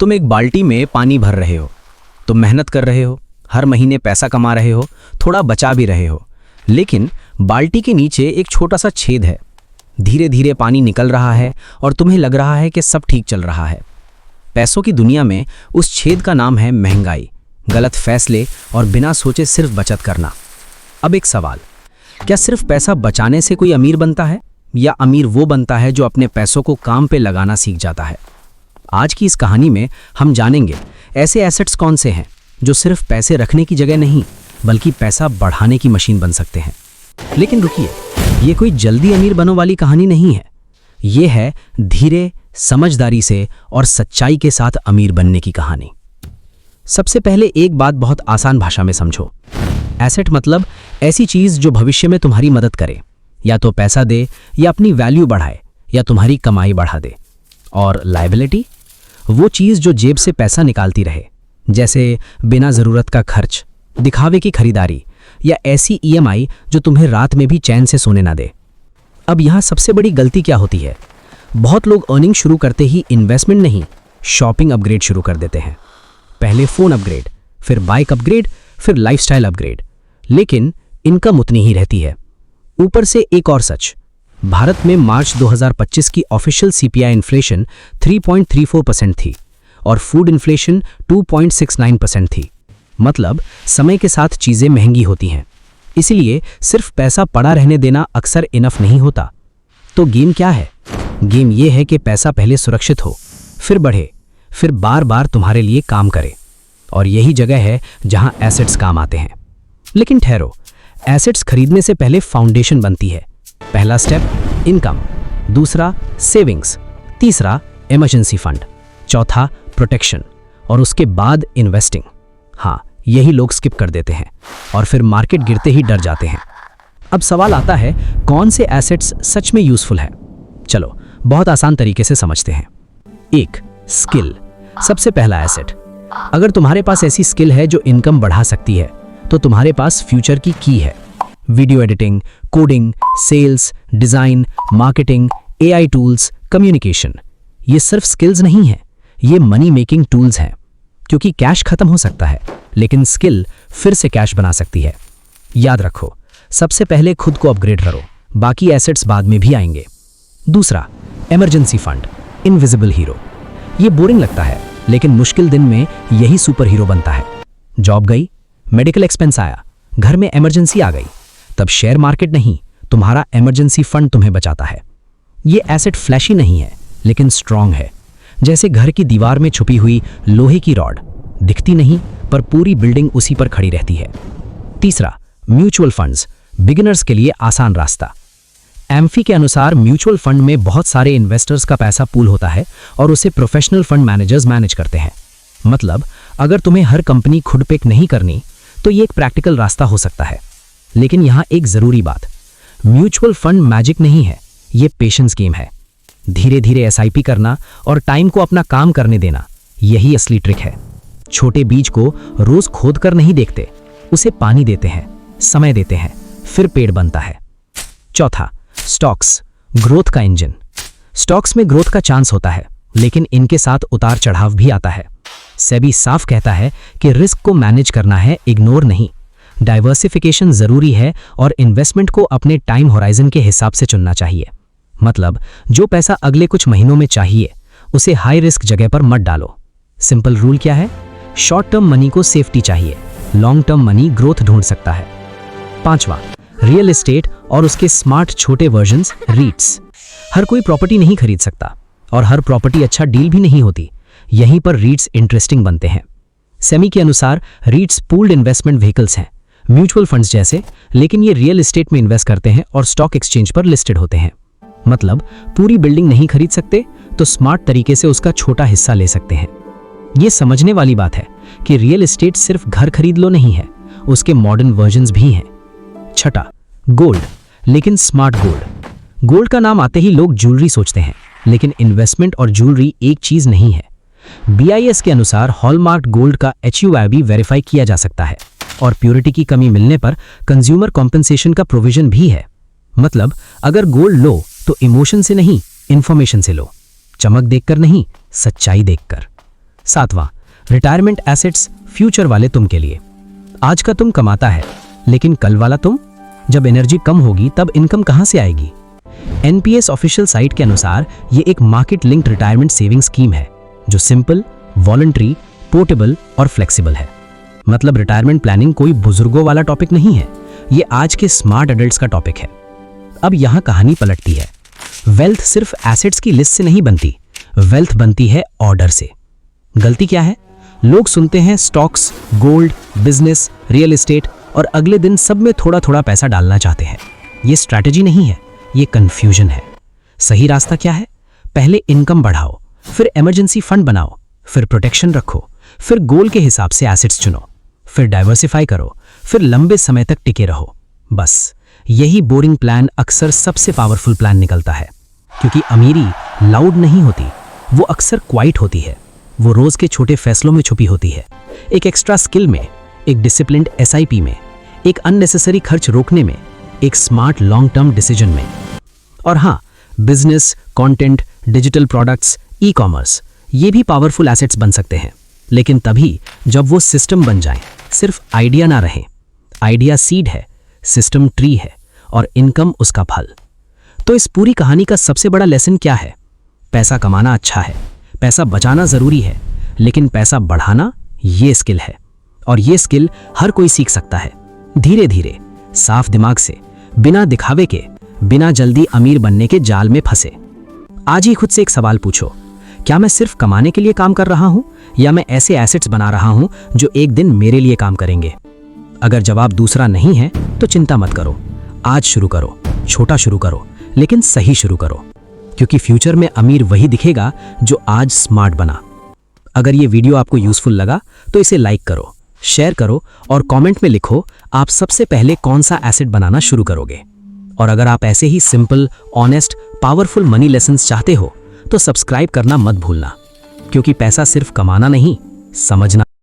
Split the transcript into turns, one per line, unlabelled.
तुम एक बाल्टी में पानी भर रहे हो। तुम मेहनत कर रहे हो, हर महीने पैसा कमा रहे हो, थोड़ा बचा भी रहे हो, लेकिन बाल्टी के नीचे एक छोटा सा छेद है। धीरे धीरे पानी निकल रहा है और तुम्हें लग रहा है कि सब ठीक चल रहा है। पैसों की दुनिया में उस छेद का नाम है महंगाई, गलत फैसले और बिना सोचे सिर्फ बचत करना। अब एक सवाल, क्या सिर्फ पैसा बचाने से कोई अमीर बनता है, या अमीर वो बनता है जो अपने पैसों को काम पे लगाना सीख जाता है? आज की इस कहानी में हम जानेंगे ऐसे एसेट्स कौन से हैं जो सिर्फ पैसे रखने की जगह नहीं बल्कि पैसा बढ़ाने की मशीन बन सकते हैं। लेकिन रुकिए, ये कोई जल्दी अमीर बनो वाली कहानी नहीं है। ये है धीरे, समझदारी से और सच्चाई के साथ अमीर बनने की कहानी। सबसे पहले एक बात बहुत आसान भाषा में समझो। एसेट मतलब ऐसी चीज जो भविष्य में तुम्हारी मदद करे, या तो पैसा दे, या अपनी वैल्यू बढ़ाए, या तुम्हारी कमाई बढ़ा दे। और लायबिलिटी, वो चीज जो जेब से पैसा निकालती रहे, जैसे बिना जरूरत का खर्च, दिखावे की खरीदारी, या ऐसी ईएमआई जो तुम्हें रात में भी चैन से सोने ना दे। अब यहां सबसे बड़ी गलती क्या होती है? बहुत लोग अर्निंग शुरू करते ही इन्वेस्टमेंट नहीं, शॉपिंग अपग्रेड शुरू कर देते हैं। पहले फोन अपग्रेड, फिर बाइक अपग्रेड, फिर लाइफस्टाइल अपग्रेड। लेकिन इनकम उतनी ही रहती है। ऊपर से एक और सच, भारत में मार्च 2025 की ऑफिशियल सीपीआई इन्फ्लेशन 3.34% थी और फूड इन्फ्लेशन 2.69% थी। मतलब समय के साथ चीजें महंगी होती हैं। इसलिए सिर्फ पैसा पड़ा रहने देना अक्सर इनफ नहीं होता। तो गेम क्या है? गेम ये है कि पैसा पहले सुरक्षित हो, फिर बढ़े, फिर बार बार तुम्हारे लिए काम करे। और यही जगह है जहां एसेट्स काम आते हैं। लेकिन ठहरो, एसेट्स खरीदने से पहले फाउंडेशन बनती है। पहला स्टेप इनकम, दूसरा सेविंग्स, तीसरा इमरजेंसी फंड, चौथा प्रोटेक्शन, और उसके बाद इन्वेस्टिंग। हाँ, यही लोग स्किप कर देते हैं और फिर मार्केट गिरते ही डर जाते हैं। अब सवाल आता है, कौन से एसेट्स सच में यूजफुल है? चलो बहुत आसान तरीके से समझते हैं। एक, स्किल, सबसे पहला एसेट। अगर तुम्हारे पास ऐसी स्किल है जो इनकम बढ़ा सकती है, तो तुम्हारे पास फ्यूचर की की है। Video editing, coding, sales, design, marketing, AI tools, communication. ये सिर्फ स्किल्स नहीं है, ये मनी मेकिंग टूल्स हैं। क्योंकि कैश खत्म हो सकता है, लेकिन स्किल फिर से कैश बना सकती है। याद रखो, सबसे पहले खुद को अपग्रेड करो, बाकी एसेट्स बाद में भी आएंगे। दूसरा, इमरजेंसी फंड, इनविजिबल हीरो। ये बोरिंग लगता है, लेकिन मुश्किल दिन में यही सुपर हीरो बनता है। जॉब गई, मेडिकल एक्सपेंस आया, घर में इमरजेंसी आ गई, तब शेयर मार्केट नहीं, तुम्हारा इमरजेंसी फंड तुम्हें बचाता है। ये एसेट फ्लैशी नहीं है, लेकिन स्ट्रांग है। जैसे घर की दीवार में छुपी हुई लोहे की रॉड, दिखती नहीं पर पूरी बिल्डिंग उसी पर खड़ी रहती है। तीसरा, म्यूचुअल फंड्स, बिगिनर्स के लिए आसान रास्ता। एम्फी के अनुसार म्यूचुअल फंड में बहुत सारे इन्वेस्टर्स का पैसा पूल होता है और उसे प्रोफेशनल फंड मैनेजर्स मैनेज करते हैं। मतलब अगर तुम्हें हर कंपनी खुद पिक नहीं करनी, तो ये एक प्रैक्टिकल रास्ता हो सकता है। लेकिन यहां एक जरूरी बात, म्यूचुअल फंड मैजिक नहीं है, ये पेशेंस गेम है। धीरे धीरे एसआईपी करना और टाइम को अपना काम करने देना, यही असली ट्रिक है। छोटे बीज को रोज खोद कर नहीं देखते, उसे पानी देते हैं, समय देते हैं, फिर पेड़ बनता है। चौथा, स्टॉक्स, ग्रोथ का इंजन। स्टॉक्स में ग्रोथ का चांस होता है, लेकिन इनके साथ उतार चढ़ाव भी आता है। सेबी साफ कहता है कि रिस्क को मैनेज करना है, इग्नोर नहीं। डाइवर्सिफिकेशन जरूरी है और इन्वेस्टमेंट को अपने टाइम होराइजन के हिसाब से चुनना चाहिए। मतलब जो पैसा अगले कुछ महीनों में चाहिए, उसे हाई रिस्क जगह पर मत डालो। सिंपल रूल क्या है? शॉर्ट टर्म मनी को सेफ्टी चाहिए, लॉन्ग टर्म मनी ग्रोथ ढूंढ सकता है। पांचवा, रियल एस्टेट और उसके स्मार्ट छोटे वर्जन्स, रीट्स। हर कोई प्रॉपर्टी नहीं खरीद सकता और हर प्रॉपर्टी अच्छा डील भी नहीं होती। यहीं पर रीट्स इंटरेस्टिंग बनते हैं। सेमी के अनुसार रीट्स पूल्ड इन्वेस्टमेंट व्हीकल्स हैं, म्यूचुअल फंड्स जैसे, लेकिन ये रियल एस्टेट में इन्वेस्ट करते हैं और स्टॉक एक्सचेंज पर लिस्टेड होते हैं। मतलब पूरी बिल्डिंग नहीं खरीद सकते, तो स्मार्ट तरीके से उसका छोटा हिस्सा ले सकते हैं। ये समझने वाली बात है कि रियल एस्टेट सिर्फ घर खरीद लो नहीं है, उसके मॉडर्न वर्जन्स भी हैं। छठा, गोल्ड, लेकिन स्मार्ट गोल्ड। गोल्ड का नाम आते ही लोग ज्वेलरी सोचते हैं, लेकिन इन्वेस्टमेंट और ज्वेलरी एक चीज नहीं है। बीआईएस के अनुसार हॉलमार्क गोल्ड का HUIB वेरीफाई किया जा सकता है और प्योरिटी की कमी मिलने पर कंज्यूमर कॉम्पेंसेशन का प्रोविजन भी है। मतलब अगर गोल्ड लो तो इमोशन से नहीं, इंफॉर्मेशन से लो। चमक देखकर नहीं, सच्चाई देखकर। 7वां, रिटायरमेंट एसेट्स फ्यूचर वाले तुम के लिए। आज का तुम कमाता है, लेकिन कल वाला तुम? जब एनर्जी कम होगी तब इनकम कहां से आएगी? एनपीएस ऑफिशियल साइट के अनुसार ये एक market linked retirement saving scheme है जो सिंपल, वॉलंटरी, पोर्टेबल और फ्लेक्सिबल है। मतलब रिटायरमेंट प्लानिंग कोई बुजुर्गों वाला टॉपिक नहीं है, ये आज के स्मार्ट एडल्ट्स का टॉपिक है। अब यहां कहानी पलटती है। वेल्थ सिर्फ एसेट्स की लिस्ट से नहीं बनती, वेल्थ बनती है ऑर्डर से। गलती क्या है? लोग सुनते हैं stocks, gold, business, real estate और अगले दिन सब में थोड़ा थोड़ा पैसा डालना चाहते हैं। ये स्ट्रैटेजी नहीं है, ये कंफ्यूजन है। सही रास्ता क्या है? पहले इनकम बढ़ाओ, फिर इमरजेंसी फंड बनाओ, फिर प्रोटेक्शन रखो, फिर गोल के हिसाब से एसेट्स चुनो, फिर डाइवर्सिफाई करो, फिर लंबे समय तक टिके रहो। बस यही बोरिंग प्लान अक्सर सबसे पावरफुल प्लान निकलता है, क्योंकि अमीरी लाउड नहीं होती, वो अक्सर क्वाइट होती है। वो रोज के छोटे फैसलों में छुपी होती है। एक एक्स्ट्रा स्किल में, एक डिसिप्लिन्ड एसआईपी में, एक अननेसेसरी खर्च रोकने में, एक स्मार्ट लॉन्ग टर्म डिसीजन में। और हाँ, business, content, digital products, e commerce, ये भी पावरफुल एसेट्स बन सकते हैं, लेकिन तभी जब वो सिस्टम बन जाएं, सिर्फ आइडिया ना रहे। आइडिया सीड है, सिस्टम ट्री है और इनकम उसका फल। तो इस पूरी कहानी का सबसे बड़ा लेसन क्या है? पैसा कमाना अच्छा है, पैसा बचाना जरूरी है, लेकिन पैसा बढ़ाना ये स्किल है। और ये स्किल हर कोई सीख सकता है, धीरे धीरे, साफ दिमाग से, बिना दिखावे के, बिना जल्दी अमीर बनने के जाल में फंसे। आज ही खुद से एक सवाल पूछो, क्या मैं सिर्फ कमाने के लिए काम कर रहा हूं या मैं ऐसे एसेट्स बना रहा हूं जो एक दिन मेरे लिए काम करेंगे? अगर जवाब दूसरा नहीं है तो चिंता मत करो। आज शुरू करो, छोटा शुरू करो, लेकिन सही शुरू करो, क्योंकि फ्यूचर में अमीर वही दिखेगा जो आज स्मार्ट बना। अगर ये वीडियो आपको यूजफुल लगा तो इसे लाइक करो, शेयर करो और कमेंट में लिखो आप सबसे पहले कौन सा एसेट बनाना शुरू करोगे। और अगर आप ऐसे ही simple, honest, powerful money lessons चाहते हो तो सब्सक्राइब करना मत भूलना, क्योंकि पैसा सिर्फ कमाना नहीं, समझना